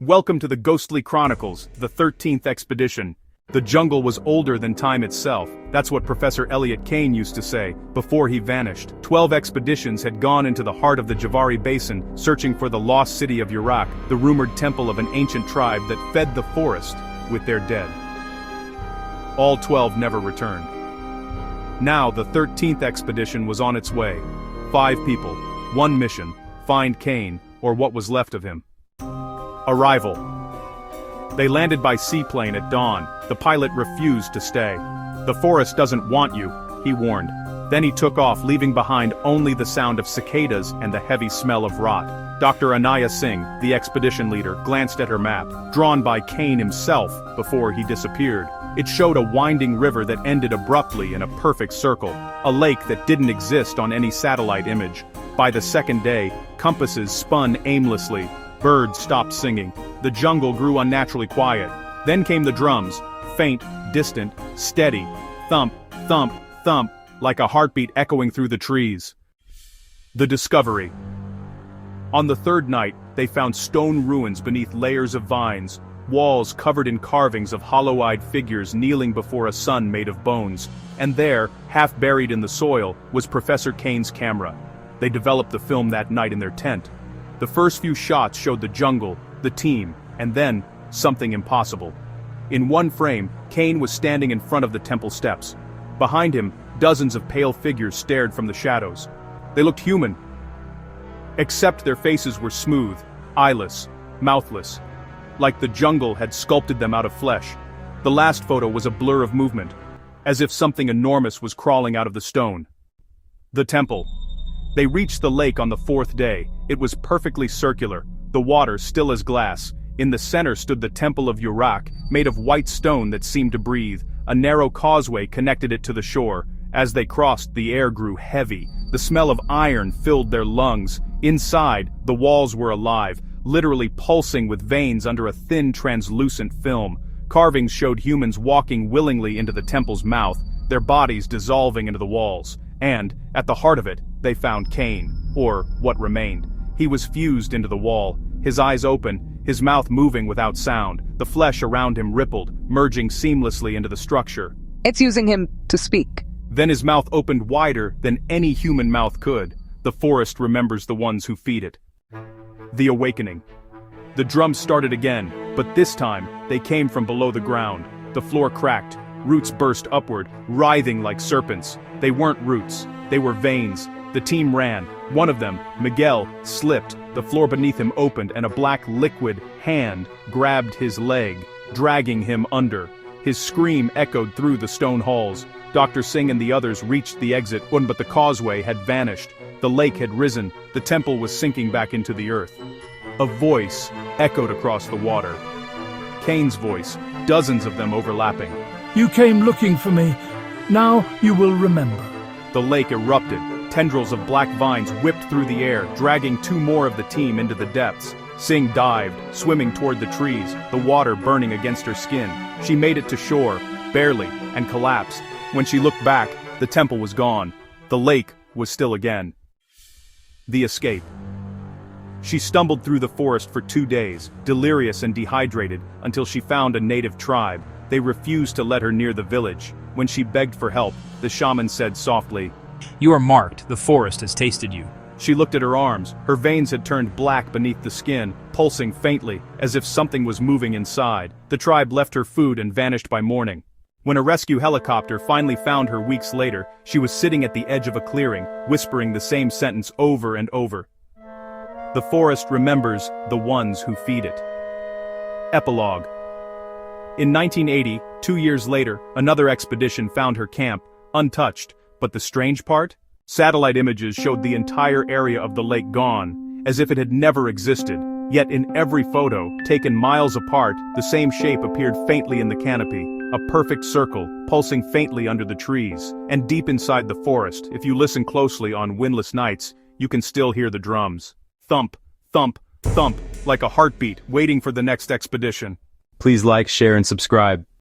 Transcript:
Welcome to the Ghostly Chronicles, the 13th Expedition. The jungle was older than time itself, that's what Professor Elliot Kane used to say, before he vanished. 12 expeditions had gone into the heart of the Javari Basin, searching for the lost city of Iraq, the rumored temple of an ancient tribe that fed the forest with their dead. All 12 never returned. Now the 13th expedition was on its way. 5 people, 1 mission, find Kane, or what was left of him. Arrival. They landed by seaplane at dawn. The pilot refused to stay. "The forest doesn't want you," he warned. Then he took off, leaving behind only the sound of cicadas and the heavy smell of rot. Dr. Anaya Singh, the expedition leader, glanced at her map, drawn by Kane himself, before he disappeared. It showed a winding river that ended abruptly in a perfect circle, a lake that didn't exist on any satellite image. By the second day, compasses spun aimlessly. Birds stopped singing. The jungle grew unnaturally quiet. Then came the drums, faint, distant, steady, thump, thump, thump, like a heartbeat echoing through the trees. The discovery. On the third night, they found stone ruins beneath layers of vines, walls covered in carvings of hollow-eyed figures kneeling before a sun made of bones, and there, half buried in the soil, was Professor Kane's camera. They developed the film that night in their tent. The first few shots showed the jungle, the team, and then, something impossible. In one frame, Kane was standing in front of the temple steps. Behind him, dozens of pale figures stared from the shadows. They looked human. Except their faces were smooth, eyeless, mouthless. Like the jungle had sculpted them out of flesh. The last photo was a blur of movement, as if something enormous was crawling out of the stone. The temple. They reached the lake on the 4th day. It was perfectly circular, the water still as glass. In the center stood the Temple of Iraq, made of white stone that seemed to breathe. A narrow causeway connected it to the shore. As they crossed, the air grew heavy. The smell of iron filled their lungs. Inside, the walls were alive, literally pulsing with veins under a thin, translucent film. Carvings showed humans walking willingly into the temple's mouth, their bodies dissolving into the walls. And, at the heart of it, they found Kane, or what remained. He was fused into the wall, his eyes open, his mouth moving without sound. The flesh around him rippled, merging seamlessly into the structure. "It's using him to speak." Then his mouth opened wider than any human mouth could. The forest remembers the ones who feed it. The awakening. The drums started again, but this time, they came from below the ground. The floor cracked. Roots burst upward, writhing like serpents. They weren't roots, they were veins. The team ran. One of them, Miguel, slipped. The floor beneath him opened and a black liquid hand grabbed his leg, dragging him under. His scream echoed through the stone halls. Dr. Singh and the others reached the exit, but the causeway had vanished. The lake had risen. The temple was sinking back into the earth. A voice echoed across the water. Kane's voice, dozens of them overlapping. "You came looking for me. Now you will remember." The lake erupted. Tendrils of black vines whipped through the air, dragging 2 more of the team into the depths. Singh dived, swimming toward the trees, the water burning against her skin. She made it to shore, barely, and collapsed. When she looked back, the temple was gone. The lake was still again. The escape. She stumbled through the forest for 2 days, delirious and dehydrated, until she found a native tribe. They refused to let her near the village. When she begged for help, the shaman said softly, "You are marked. The forest has tasted you." She looked at her arms. Her veins had turned black beneath the skin, pulsing faintly, as if something was moving inside. The tribe left her food and vanished by morning. When a rescue helicopter finally found her weeks later, she was sitting at the edge of a clearing, whispering the same sentence over and over. The forest remembers the ones who feed it. Epilogue. In 1980, 2 years later, another expedition found her camp, untouched. But the strange part? Satellite images showed the entire area of the lake gone, as if it had never existed. Yet in every photo, taken miles apart, the same shape appeared faintly in the canopy, a perfect circle, pulsing faintly under the trees. And deep inside the forest, if you listen closely on windless nights, you can still hear the drums. Thump, thump, thump, like a heartbeat waiting for the next expedition. Please like, share, and subscribe.